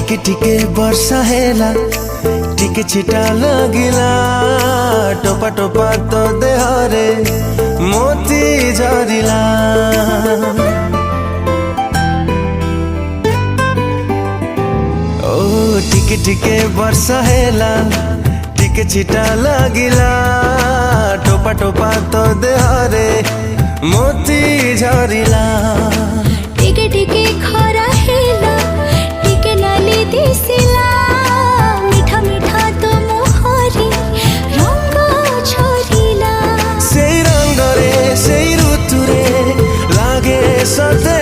टिके टिके वर्षा हेला टिके छिटा लगिला टोपा टोपा तो देहरे मोती झरिला। ओ टिके टिके वर्षा हेला टिके छिटा लगिला टोपा टोपा तो देहरे मोती झरिला। टिके टिके खरा हेला टिके नाली दिसिला मिठा मिठा तो मोहरी रंग झरिला। सेई रंग रे सेई ऋतु रे लागे सते